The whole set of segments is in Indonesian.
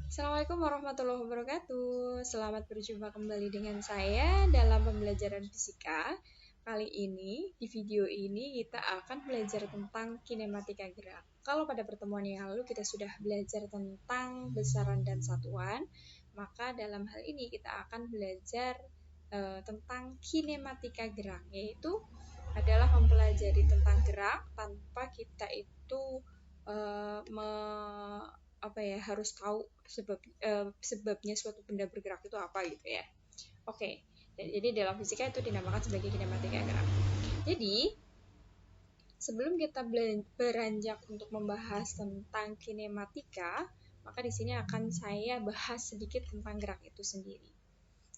Assalamualaikum warahmatullahi wabarakatuh. Selamat berjumpa kembali dengan saya dalam pembelajaran fisika. Kali ini, di video ini kita akan belajar tentang kinematika gerak. Kalau pada pertemuan yang lalu kita sudah belajar tentang besaran dan satuan, maka dalam hal ini kita akan belajar tentang kinematika gerak, yaitu adalah mempelajari tentang gerak tanpa kita itu harus tahu sebabnya suatu benda bergerak itu apa gitu ya. Oke, jadi dalam fisika itu dinamakan sebagai kinematika gerak. Jadi sebelum kita beranjak untuk membahas tentang kinematika, maka di sini akan saya bahas sedikit tentang gerak itu sendiri.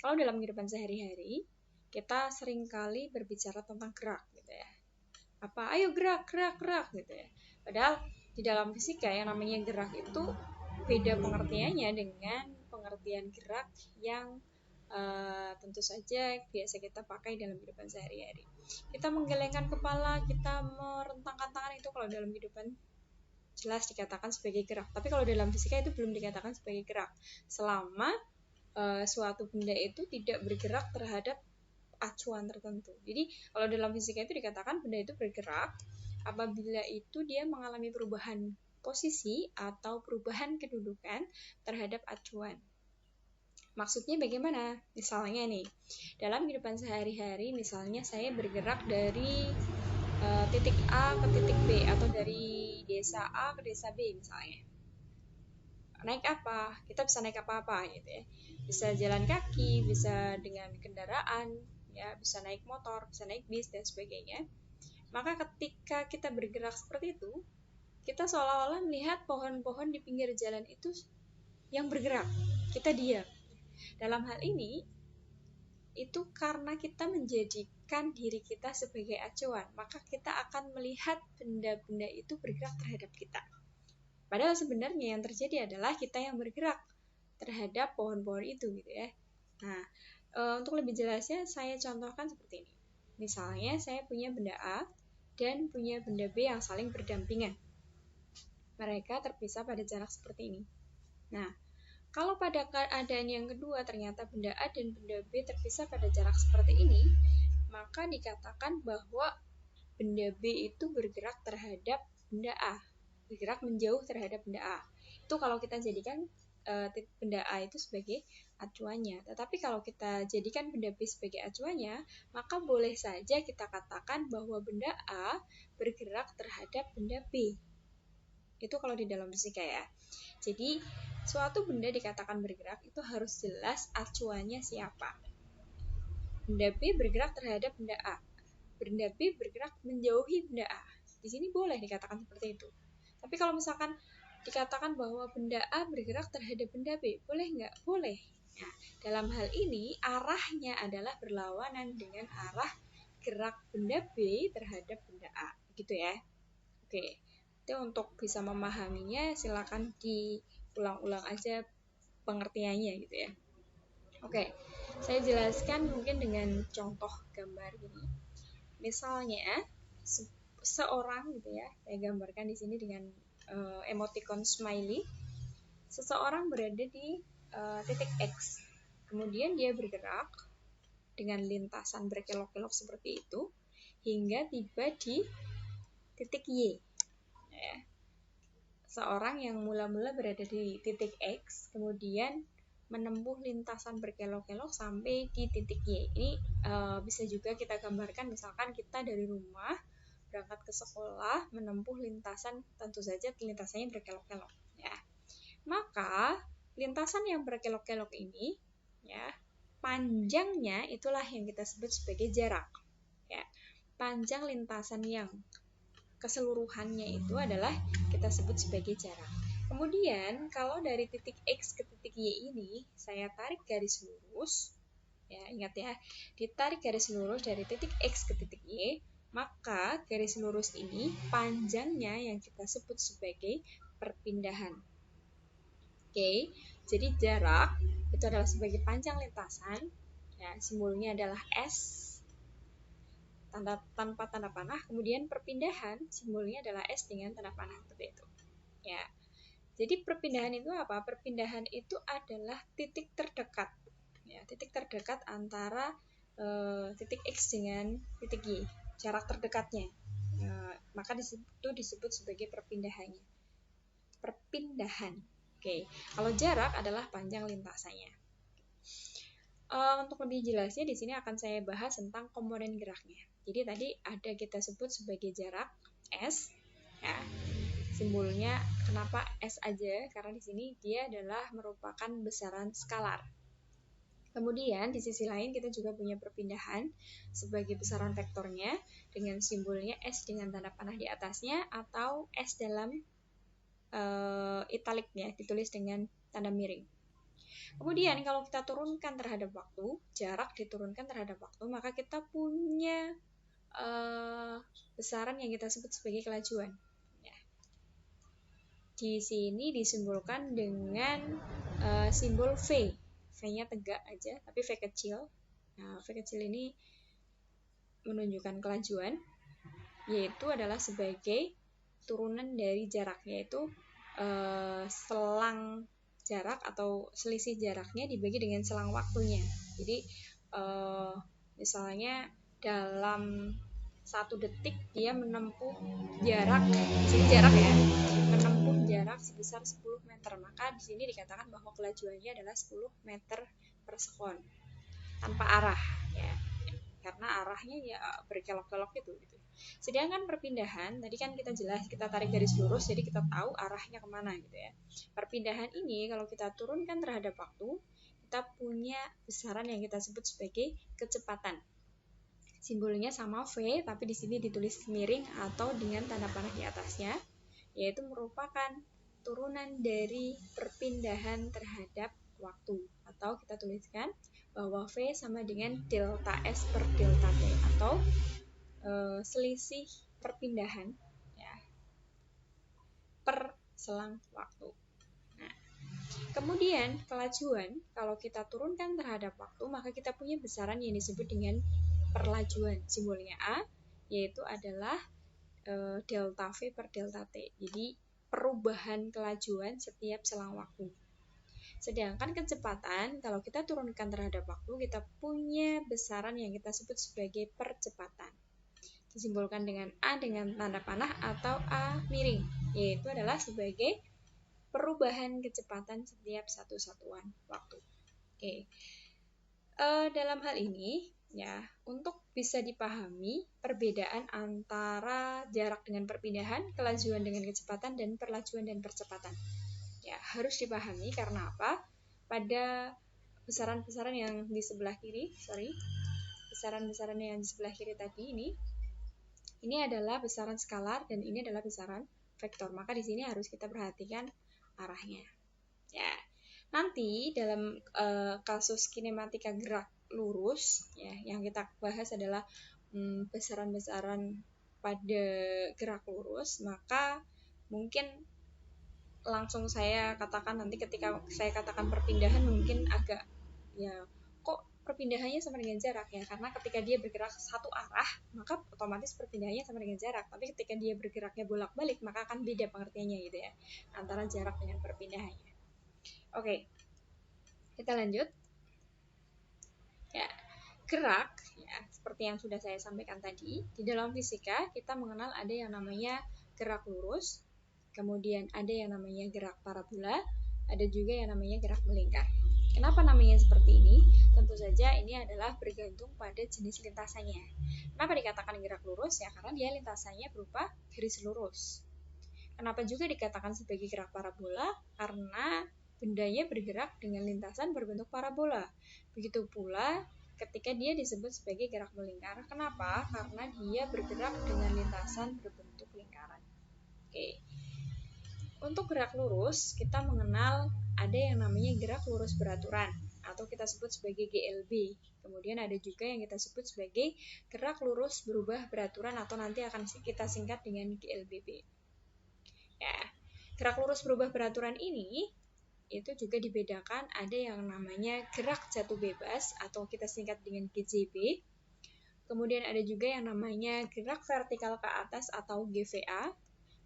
Kalau dalam kehidupan sehari-hari, kita seringkali berbicara tentang gerak gitu ya. Ayo gerak, gerak, gerak gitu ya. Padahal di dalam fisika yang namanya gerak itu beda pengertiannya dengan pengertian gerak yang tentu saja biasa kita pakai dalam kehidupan sehari-hari. Kita menggelengkan kepala, kita merentangkan tangan, itu kalau dalam kehidupan jelas dikatakan sebagai gerak. Tapi kalau dalam fisika itu belum dikatakan sebagai gerak selama suatu benda itu tidak bergerak terhadap acuan tertentu. Jadi kalau dalam fisika itu dikatakan benda itu bergerak apabila itu dia mengalami perubahan posisi atau perubahan kedudukan terhadap acuan. Maksudnya bagaimana? Misalnya nih, dalam kehidupan sehari-hari misalnya saya bergerak dari titik A ke titik B atau dari desa A ke desa B misalnya. Naik apa? Kita bisa naik apa-apa gitu ya. Bisa jalan kaki, bisa dengan kendaraan, ya, bisa naik motor, bisa naik bis dan sebagainya. Maka ketika kita bergerak seperti itu, kita seolah-olah melihat pohon-pohon di pinggir jalan itu yang bergerak. Kita diam. Dalam hal ini, itu karena kita menjadikan diri kita sebagai acuan, maka kita akan melihat benda-benda itu bergerak terhadap kita. Padahal sebenarnya yang terjadi adalah kita yang bergerak terhadap pohon-pohon itu gitu ya. Nah, untuk lebih jelasnya saya contohkan seperti ini. Misalnya saya punya benda A dan punya benda B yang saling berdampingan. Mereka terpisah pada jarak seperti ini. Nah, kalau pada keadaan yang kedua ternyata benda A dan benda B terpisah pada jarak seperti ini, maka dikatakan bahwa benda B itu bergerak terhadap benda A, bergerak menjauh terhadap benda A. Itu kalau kita jadikan benda A itu sebagai acuannya. Tetapi kalau kita jadikan benda B sebagai acuannya, maka boleh saja kita katakan bahwa benda A bergerak terhadap benda B. Itu kalau di dalam fisika ya. Jadi, suatu benda dikatakan bergerak itu harus jelas acuannya siapa. Benda B bergerak terhadap benda A. Benda B bergerak menjauhi benda A. Di sini boleh dikatakan seperti itu. Tapi kalau misalkan dikatakan bahwa benda A bergerak terhadap benda B, boleh nggak? Boleh. Nah, dalam hal ini arahnya adalah berlawanan dengan arah gerak benda B terhadap benda A, gitu ya. Oke, itu untuk bisa memahaminya silakan diulang-ulang aja pengertiannya gitu ya. Oke, saya jelaskan mungkin dengan contoh gambar ini. Misalnya seorang gitu ya, saya gambarkan di sini dengan emoticon smiley. Seseorang berada di titik X, kemudian dia bergerak dengan lintasan berkelok-kelok seperti itu hingga tiba di titik Y. Ya. Seorang yang mula-mula berada di titik X, kemudian menempuh lintasan berkelok-kelok sampai di titik Y. Ini bisa juga kita gambarkan, misalkan kita dari rumah berangkat ke sekolah menempuh lintasan, tentu saja lintasannya berkelok-kelok ya. Maka lintasan yang berkelok-kelok ini ya, panjangnya itulah yang kita sebut sebagai jarak ya. Panjang lintasan yang keseluruhannya itu adalah kita sebut sebagai jarak. Kemudian kalau dari titik X ke titik Y ini saya tarik garis lurus ya, ingat ya, ditarik garis lurus dari titik X ke titik Y, maka garis lurus ini panjangnya yang kita sebut sebagai perpindahan. Oke, jadi jarak itu adalah sebagai panjang lintasan ya, simbolnya adalah S tanpa tanda panah. Kemudian perpindahan simbolnya adalah S dengan tanda panah, seperti itu ya. Jadi perpindahan itu apa? Perpindahan itu adalah titik terdekat, ya, titik terdekat antara titik X dengan titik Y, jarak terdekatnya. Maka itu disebut sebagai perpindahan. Oke, kalau jarak adalah panjang lintasannya. Untuk lebih jelasnya di sini akan saya bahas tentang komponen geraknya. Jadi tadi ada kita sebut sebagai jarak S, ya. Simbolnya kenapa S aja? Karena di sini dia adalah merupakan besaran skalar. Kemudian di sisi lain kita juga punya perpindahan sebagai besaran vektornya dengan simbolnya S dengan tanda panah di atasnya atau S dalam italiknya ditulis dengan tanda miring. Kemudian kalau kita turunkan terhadap waktu, jarak diturunkan terhadap waktu, maka kita punya besaran yang kita sebut sebagai kelajuan. Ya. Di sini disimbolkan dengan simbol V. V-nya tegak aja, tapi V kecil. Nah, V kecil ini menunjukkan kelajuan, yaitu adalah sebagai turunan dari jarak, yaitu selang jarak atau selisih jaraknya dibagi dengan selang waktunya. Jadi misalnya dalam 1 detik dia menempuh jarak, sini jarak ya, menempuh jarak sebesar 10 meter, maka di sini dikatakan bahwa kelajuannya adalah 10 meter per sekon tanpa arah, ya, karena arahnya ya berkelok-kelok gitu. Sedangkan perpindahan tadi kan kita jelas, kita tarik garis lurus, jadi kita tahu arahnya kemana gitu ya. Perpindahan ini kalau kita turunkan terhadap waktu, kita punya besaran yang kita sebut sebagai kecepatan. Simbolnya sama V, tapi di sini ditulis miring atau dengan tanda panah di atasnya, yaitu merupakan turunan dari perpindahan terhadap waktu, atau kita tuliskan bahwa V sama dengan delta S per delta T, atau selisih perpindahan, ya, per selang waktu. Nah, kemudian kelajuan kalau kita turunkan terhadap waktu, maka kita punya besaran yang disebut dengan perlajuan, simbolnya A, yaitu adalah delta V per delta T. Jadi perubahan kelajuan setiap selang waktu. Sedangkan kecepatan kalau kita turunkan terhadap waktu, kita punya besaran yang kita sebut sebagai percepatan. Disimbolkan dengan A dengan tanda panah atau A miring, yaitu adalah sebagai perubahan kecepatan setiap satu satuan waktu. Oke. Dalam hal ini, ya, untuk bisa dipahami perbedaan antara jarak dengan perpindahan, kelajuan dengan kecepatan, dan perlajuan dan percepatan. Ya, harus dipahami karena apa? Pada besaran-besaran yang di sebelah kiri, besaran-besaran yang di sebelah kiri tadi ini adalah besaran skalar dan ini adalah besaran vektor. Maka di sini harus kita perhatikan arahnya. Ya. Nanti dalam kasus kinematika gerak lurus, ya, yang kita bahas adalah besaran-besaran pada gerak lurus, maka mungkin langsung saya katakan nanti ketika saya katakan perpindahan mungkin agak, ya, kok perpindahannya sama dengan jarak, ya, karena ketika dia bergerak satu arah maka otomatis perpindahannya sama dengan jarak, tapi ketika dia bergeraknya bolak-balik maka akan beda pengertiannya gitu ya, antara jarak dengan perpindahannya. Oke, kita lanjut. Ya, gerak, ya, seperti yang sudah saya sampaikan tadi, di dalam fisika kita mengenal ada yang namanya gerak lurus, kemudian ada yang namanya gerak parabola, ada juga yang namanya gerak melingkar. Kenapa namanya seperti ini? Tentu saja ini adalah bergantung pada jenis lintasannya. Kenapa dikatakan gerak lurus? Ya, karena dia lintasannya berupa garis lurus. Kenapa juga dikatakan sebagai gerak parabola? Karena bendanya bergerak dengan lintasan berbentuk parabola. Begitu pula ketika dia disebut sebagai gerak melingkar. Kenapa? Karena dia bergerak dengan lintasan berbentuk lingkaran. Oke. Untuk gerak lurus, kita mengenal ada yang namanya gerak lurus beraturan atau kita sebut sebagai GLB. Kemudian ada juga yang kita sebut sebagai gerak lurus berubah beraturan atau nanti akan kita singkat dengan GLBB. Ya, gerak lurus berubah beraturan ini itu juga dibedakan, ada yang namanya gerak jatuh bebas atau kita singkat dengan GJB. Kemudian ada juga yang namanya gerak vertikal ke atas atau GVA.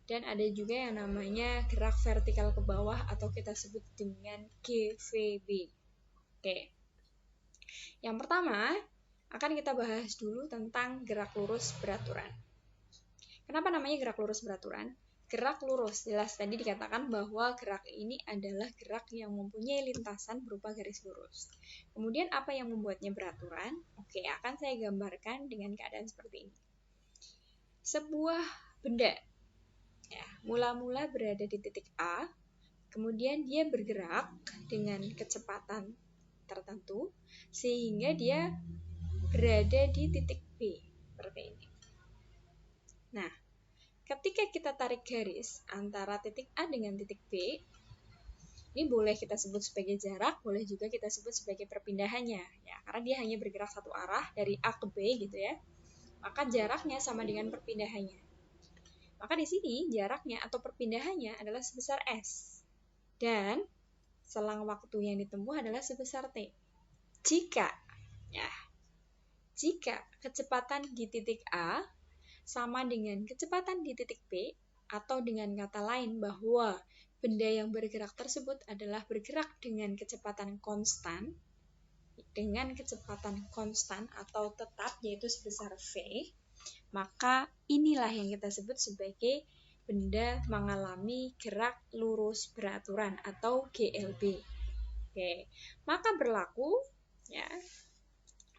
dan ada juga yang namanya gerak vertikal ke bawah atau kita sebut dengan GVB. Oke. Yang pertama, akan kita bahas dulu tentang gerak lurus beraturan. Kenapa namanya gerak lurus beraturan? Gerak lurus, jelas tadi dikatakan bahwa gerak ini adalah gerak yang mempunyai lintasan berupa garis lurus. Kemudian apa yang membuatnya beraturan? Oke, akan saya gambarkan dengan keadaan seperti ini. Sebuah benda ya, mula-mula berada di titik A, kemudian dia bergerak dengan kecepatan tertentu sehingga dia berada di titik B seperti ini. Nah, ketika kita tarik garis antara titik A dengan titik B, ini boleh kita sebut sebagai jarak, boleh juga kita sebut sebagai perpindahannya ya, karena dia hanya bergerak satu arah dari A ke B gitu ya. Maka jaraknya sama dengan perpindahannya. Maka di sini jaraknya atau perpindahannya adalah sebesar S. Dan selang waktu yang ditempuh adalah sebesar T. Jika kecepatan di titik A sama dengan kecepatan di titik B, atau dengan kata lain bahwa benda yang bergerak tersebut adalah bergerak dengan kecepatan konstan atau tetap, yaitu sebesar V, maka inilah yang kita sebut sebagai benda mengalami gerak lurus beraturan atau GLB. Oke, maka berlaku ya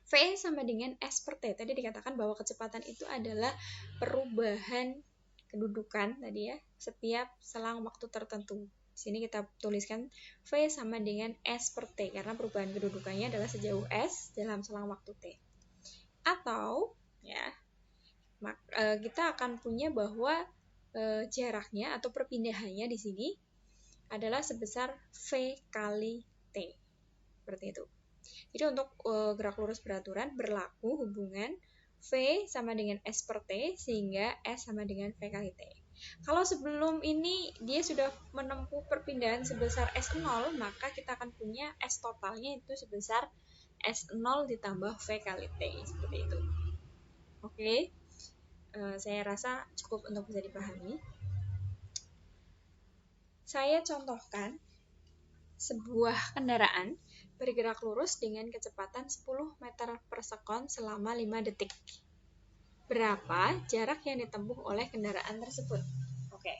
V sama dengan S per T. Tadi dikatakan bahwa kecepatan itu adalah perubahan kedudukan tadi ya, setiap selang waktu tertentu. Di sini kita tuliskan V sama dengan S per T karena perubahan kedudukannya adalah sejauh S dalam selang waktu T. Atau ya kita akan punya bahwa jaraknya atau perpindahannya di sini adalah sebesar V kali T. Seperti itu. Jadi untuk gerak lurus beraturan berlaku hubungan V sama dengan S per T sehingga S sama dengan V kali T. Kalau sebelum ini dia sudah menempuh perpindahan sebesar S0, maka kita akan punya S totalnya itu sebesar S0 ditambah V kali T. Seperti itu. Oke. Saya rasa cukup untuk bisa dipahami. Saya contohkan sebuah kendaraan bergerak lurus dengan kecepatan 10 meter per sekon selama 5 detik. Berapa jarak yang ditempuh oleh kendaraan tersebut? Oke.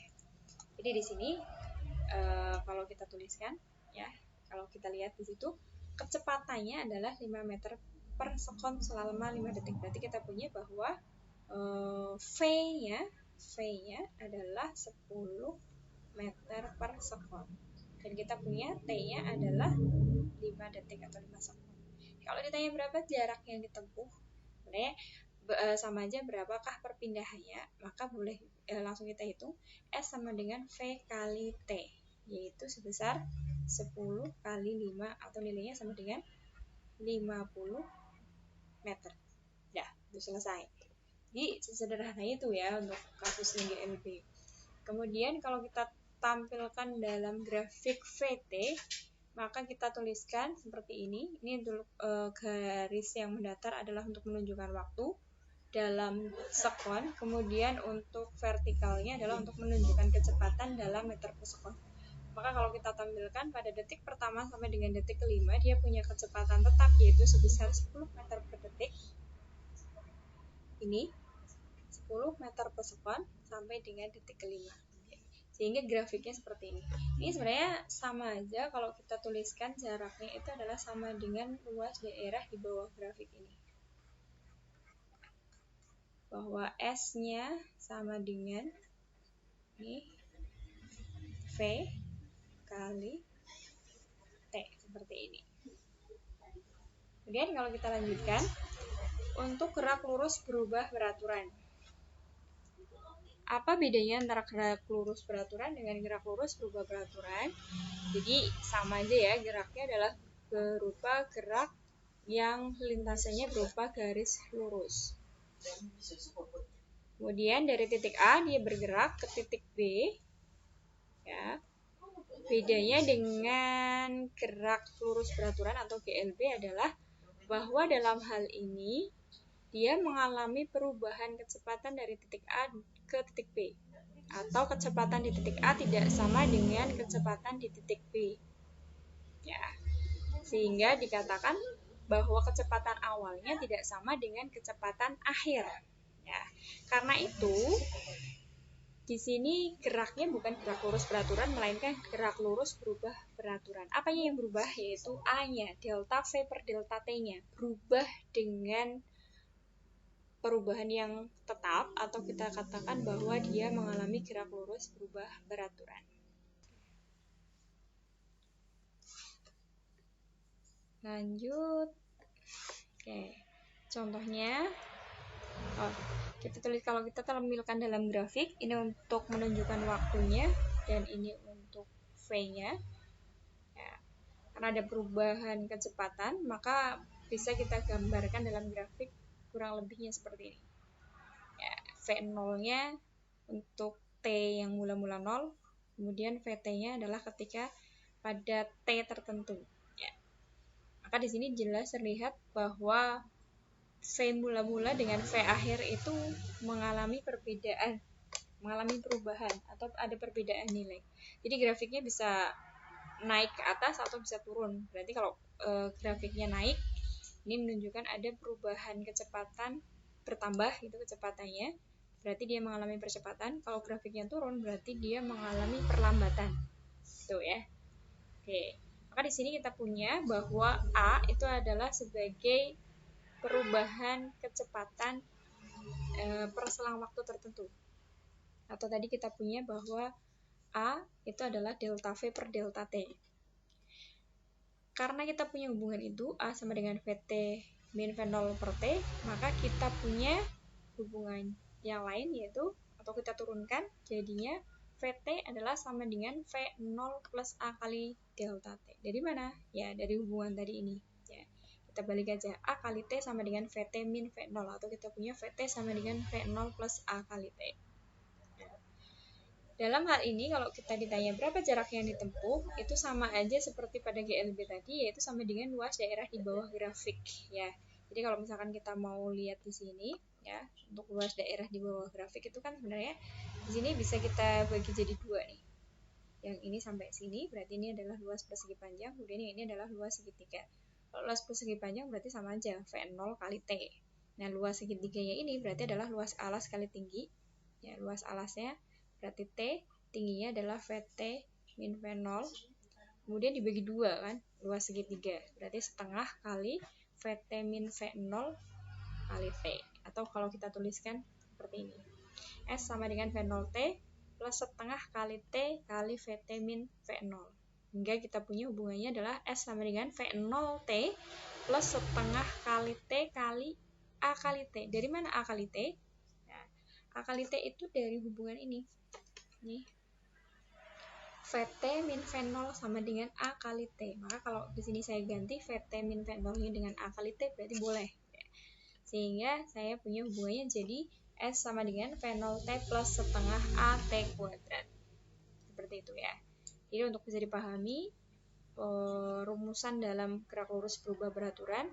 Jadi di sini kalau kita tuliskan ya, kalau kita lihat di situ kecepatannya adalah 5 meter per sekon selama 5 detik. Berarti kita punya bahwa V-nya adalah 10 meter per sekon. Dan kita punya T-nya adalah 5 detik atau 5 sekon. Kalau ditanya berapa jarak yang ditempuh, sebenarnya sama aja berapakah perpindahannya, maka boleh langsung kita hitung S sama dengan V kali T, yaitu sebesar 10 kali 5 atau nilainya sama dengan 50 meter. Dah, itu selesai. Jadi sesederhana itu ya untuk kasus GLB. Kemudian kalau kita tampilkan dalam grafik VT, maka kita tuliskan seperti ini. Ini untuk garis yang mendatar adalah untuk menunjukkan waktu dalam sekon. Kemudian untuk vertikalnya adalah untuk menunjukkan kecepatan dalam meter per sekon. Maka kalau kita tampilkan pada detik pertama sampai dengan detik kelima, dia punya kecepatan tetap yaitu sebesar 10 meter per detik. Ini 10 meter per sekon sampai dengan detik kelima. Sehingga grafiknya seperti ini. Ini sebenarnya sama aja kalau kita tuliskan jaraknya itu adalah sama dengan luas daerah di bawah grafik ini. Bahwa S-nya sama dengan ini V kali T seperti ini. Kemudian kalau kita lanjutkan untuk gerak lurus berubah beraturan. Apa bedanya antara gerak lurus beraturan dengan gerak lurus berubah beraturan? Jadi sama aja ya, geraknya adalah berupa gerak yang lintasannya berupa garis lurus. Kemudian dari titik A dia bergerak ke titik B. Ya. Bedanya dengan gerak lurus beraturan atau GLB adalah bahwa dalam hal ini dia mengalami perubahan kecepatan dari titik A ke titik B. atau kecepatan di titik A tidak sama dengan kecepatan di titik B. Ya, sehingga dikatakan bahwa kecepatan awalnya tidak sama dengan kecepatan akhir. Ya, karena itu di sini geraknya bukan gerak lurus beraturan, melainkan gerak lurus berubah beraturan. Apanya yang berubah? Yaitu A-nya, delta V per delta T-nya. Berubah dengan perubahan yang tetap, atau kita katakan bahwa dia mengalami gerak lurus berubah beraturan. Lanjut. Oke. Contohnya, kita tulis, kalau kita tampilkan dalam grafik, ini untuk menunjukkan waktunya dan ini untuk V-nya. Ya, karena ada perubahan kecepatan, maka bisa kita gambarkan dalam grafik kurang lebihnya seperti ini. Ya, V0-nya untuk T yang mula-mula 0, kemudian VT-nya adalah ketika pada T tertentu. Ya. Maka di sini jelas terlihat bahwa V mula-mula dengan V akhir itu mengalami perbedaan, mengalami perubahan atau ada perbedaan nilai. Jadi grafiknya bisa naik ke atas atau bisa turun. Berarti kalau grafiknya naik, ini menunjukkan ada perubahan kecepatan bertambah, itu kecepatannya, berarti dia mengalami percepatan. Kalau grafiknya turun, berarti dia mengalami perlambatan. Tuh ya. Oke. Maka di sini kita punya bahwa A itu adalah sebagai perubahan kecepatan per selang waktu tertentu. Atau tadi kita punya bahwa A itu adalah delta V per delta T. Karena kita punya hubungan itu, A sama dengan VT min V0 per T, maka kita punya hubungan yang lain, yaitu, atau kita turunkan, jadinya VT adalah sama dengan V0 plus A kali delta T. Dari mana? Ya, dari hubungan tadi ini. Kita balik aja, A kali T sama dengan VT min V0, atau kita punya VT sama dengan V0 plus A kali T. Dalam hal ini, kalau kita ditanya berapa jarak yang ditempuh, itu sama aja seperti pada GLB tadi, yaitu sama dengan luas daerah di bawah grafik. Ya, jadi kalau misalkan kita mau lihat di sini, ya, untuk luas daerah di bawah grafik itu kan sebenarnya di sini bisa kita bagi jadi dua nih. Yang ini sampai sini, berarti ini adalah luas persegi panjang, kemudian ini adalah luas segitiga. Kalau luas persegi panjang berarti sama aja, V0 kali T. Nah, luas segitiganya ini berarti adalah luas alas kali tinggi. Ya, luas alasnya berarti T, tingginya adalah VT min V0. Kemudian dibagi dua kan, luas segitiga. Berarti setengah kali VT min V0 kali T. Atau kalau kita tuliskan seperti ini. S sama dengan V0T plus setengah kali T kali VT min V0. Hingga kita punya hubungannya adalah S sama dengan V0T plus setengah kali T kali A kali T. Dari mana A kali T? Nah, A kali T itu dari hubungan ini. Nih. VT min V0 sama dengan A kali T. Maka kalau di sini saya ganti VT min V0-nya dengan A kali T, berarti boleh. Sehingga saya punya hubungannya jadi S sama dengan V0T plus setengah AT kuadrat. Seperti itu ya. Jadi untuk bisa dipahami, rumusan dalam gerak lurus berubah beraturan,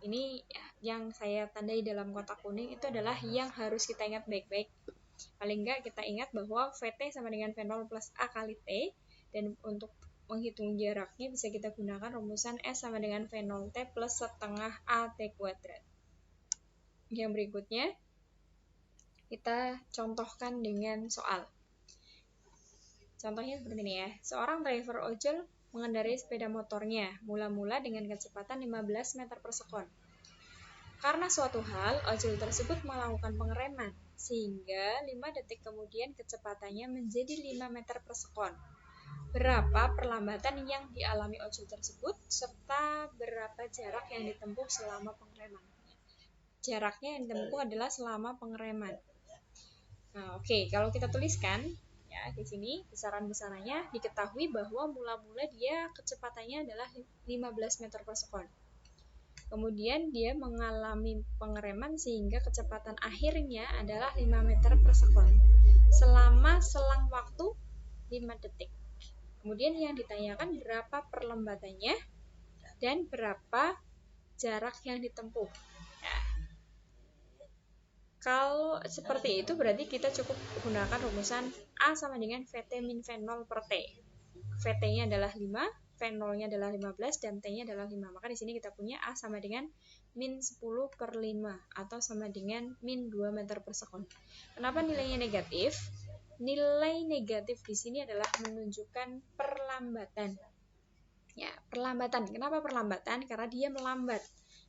ini yang saya tandai dalam kotak kuning itu adalah yang harus kita ingat baik-baik. Paling enggak kita ingat bahwa VT sama dengan V0 plus A kali T, dan untuk menghitung jaraknya bisa kita gunakan rumusan S sama dengan V0T plus setengah AT kuadrat. Yang berikutnya, kita contohkan dengan soal. Contohnya seperti ini ya. Seorang driver ojol mengendarai sepeda motornya mula-mula dengan kecepatan 15 meter per sekon. Karena suatu hal, ojol tersebut melakukan pengereman, sehingga 5 detik kemudian kecepatannya menjadi 5 meter per sekon. Berapa perlambatan yang dialami ojol tersebut, serta berapa jarak yang ditempuh selama pengereman. Jaraknya yang ditempuh adalah selama pengereman. Nah, oke, kalau kita tuliskan, ya, di sini besaran-besarannya diketahui bahwa mula-mula dia kecepatannya adalah 15 meter per sekon. Kemudian dia mengalami pengereman sehingga kecepatan akhirnya adalah 5 meter per sekon. Selama selang waktu 5 detik. Kemudian yang ditanyakan berapa perlambatannya dan berapa jarak yang ditempuh. Ya. Kalau seperti itu berarti kita cukup gunakan rumusan A sama dengan VT min V0 per T. VT-nya adalah 5, V0-nya adalah 15, dan T-nya adalah 5. Maka di sini kita punya A sama dengan min 10 per 5, atau sama dengan min 2 meter per sekon. Kenapa nilainya negatif? Nilai negatif di sini adalah menunjukkan perlambatan. Ya, perlambatan. Kenapa perlambatan? Karena dia melambat.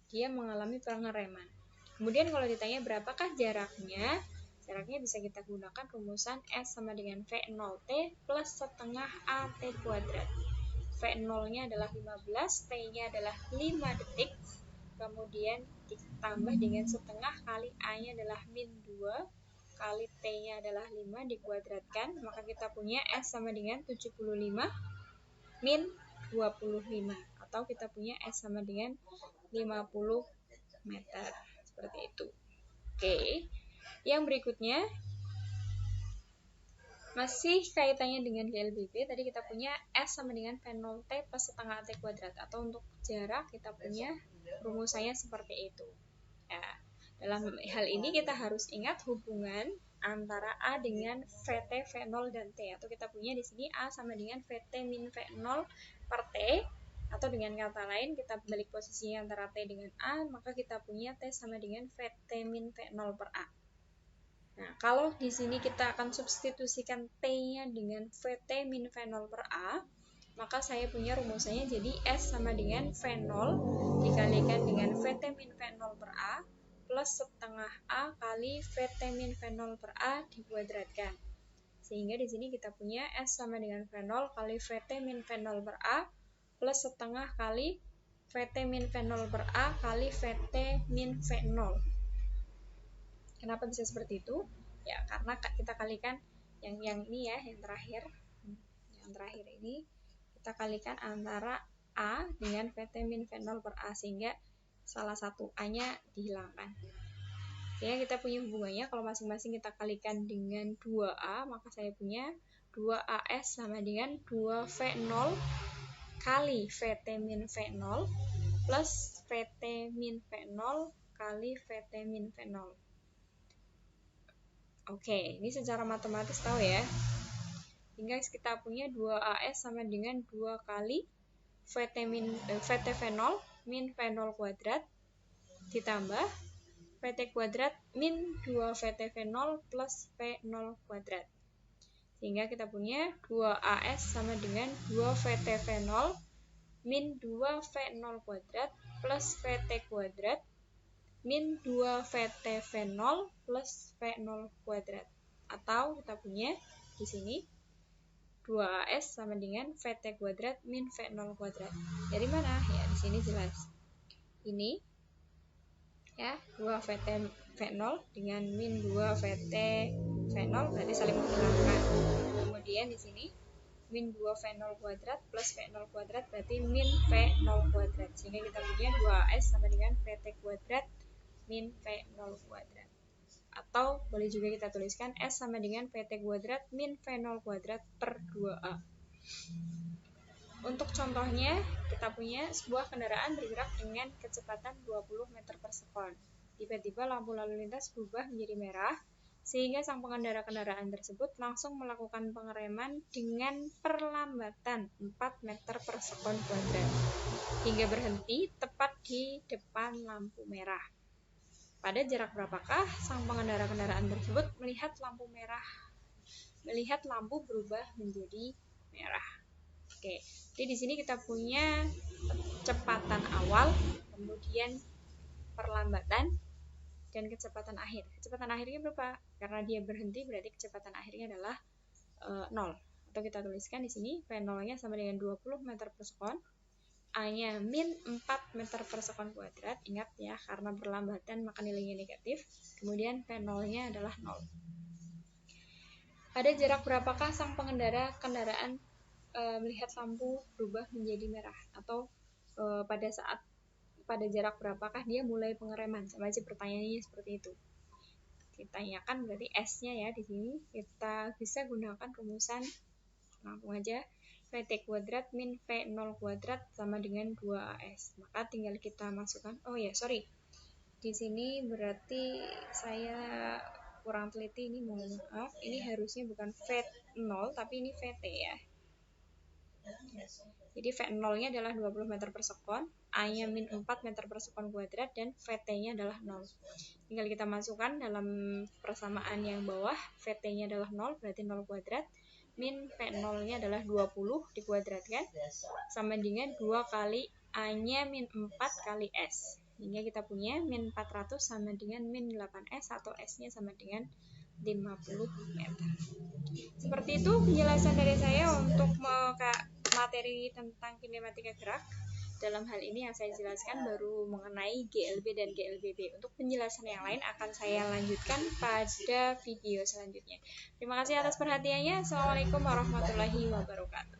Dia mengalami pengereman. Kemudian kalau ditanya berapakah jaraknya, jaraknya bisa kita gunakan rumusan S sama dengan V0T plus setengah AT kuadrat. V0-nya adalah 15, T-nya adalah 5 detik, kemudian ditambah dengan setengah kali A-nya adalah min 2, kali T-nya adalah 5 dikuadratkan, maka kita punya S sama dengan 75 min 25, atau kita punya S sama dengan 50 meter. Seperti itu. Oke, yang berikutnya masih kaitannya dengan GLBB. Tadi kita punya S sama dengan V0T plus setengah AT kuadrat, atau untuk jarak kita punya rumusannya seperti itu. Ya, dalam hal ini kita harus ingat hubungan antara A dengan VT, V0, dan T, atau kita punya di sini A sama dengan VT min V0 per T, atau dengan kata lain kita balik posisinya antara T dengan A, maka kita punya T sama dengan VT min V0 per A. Nah, kalau di sini kita akan substitusikan T-nya dengan VT min V0 per A, maka saya punya rumusannya jadi S sama dengan V0 dikalikan dengan VT min V0 per A plus setengah A kali VT min V0 per A dikuadratkan. Sehingga di sini kita punya S sama dengan V0 kali VT min V0 per A plus setengah kali VT min V0 per A kali VT min V0. Kenapa bisa seperti itu? Ya, karena kita kalikan yang ini ya, yang terakhir. Yang terakhir ini kita kalikan antara A dengan VT min V0 per A, sehingga salah satu A-nya dihilangkan. Sehingga kita punya hubungannya, kalau masing-masing kita kalikan dengan 2A, maka saya punya 2AS sama dengan 2V0 kali VT min V0 plus VT min V0 kali VT min V0. Oke, ini secara matematis tahu ya. Hingga kita punya 2AS sama dengan 2 kali VT V0 min V0 kuadrat ditambah VT kuadrat min 2 VT V0 plus V0 kuadrat. Sehingga kita punya 2AS sama dengan 2 VT V0 min 2 V0 kuadrat plus VT kuadrat min 2 VT V0 plus V0 kuadrat. Atau kita punya di sini 2AS sama dengan VT kuadrat min V0 kuadrat. Dari mana? Ya, di sini jelas. Ini ya, 2 VT V0 dengan min 2 VT V0 berarti saling menghilangkan. Kemudian di sini min 2 V0 kuadrat plus V0 kuadrat berarti min V0 kuadrat. Sehingga kita punya 2S sama dengan VT kuadrat min V0 kuadrat. Atau boleh juga kita tuliskan S sama dengan VT kuadrat min V0 kuadrat per 2A. Untuk contohnya, kita punya sebuah kendaraan bergerak dengan kecepatan 20 meter per sekon. Tiba-tiba lampu lalu lintas berubah menjadi merah, sehingga sang pengendara kendaraan tersebut langsung melakukan pengereman dengan perlambatan 4 meter per sekon kuadrat, hingga berhenti tepat di depan lampu merah. Pada jarak berapakah sang pengendara kendaraan tersebut melihat lampu berubah menjadi merah? Oke, jadi di sini kita punya kecepatan awal, kemudian perlambatan, dan kecepatan akhir. Kecepatan akhirnya berapa? Karena dia berhenti, berarti kecepatan akhirnya adalah 0. Atau kita tuliskan di sini, V0-nya sama dengan 20 meter per sekon, A-nya min 4 meter per sekon kuadrat. Ingat ya, karena perlambatan maka nilainya negatif. Kemudian V0-nya adalah 0. Pada jarak berapakah sang pengendara kendaraan melihat lampu berubah menjadi merah, atau pada jarak berapakah dia mulai pengereman? Sama aja pertanyaannya seperti itu. Ditanyakan berarti S-nya ya, di sini kita bisa gunakan rumusan langsung aja VT kuadrat min V0 kuadrat sama dengan 2AS. Maka tinggal kita masukkan, Di sini berarti saya kurang teliti, ini mohon maaf. Ini harusnya bukan V0 tapi ini VT ya. Jadi V0-nya adalah 20 meter per sekon, A-nya min 4 meter per sekon kuadrat, dan VT-nya adalah 0. Tinggal kita masukkan dalam persamaan yang bawah, VT-nya adalah 0, berarti 0 kuadrat, min V0-nya adalah 20 dikuadratkan, sama dengan 2 kali A-nya min 4 kali S. Sehingga kita punya min 400 sama dengan min 8S, atau S-nya sama dengan 50 meter. Seperti itu penjelasan dari saya untuk materi tentang kinematika gerak. Dalam hal ini yang saya jelaskan baru mengenai GLB dan GLBB. Untuk penjelasan yang lain akan saya lanjutkan pada video selanjutnya. Terima kasih atas perhatiannya. Assalamualaikum warahmatullahi wabarakatuh.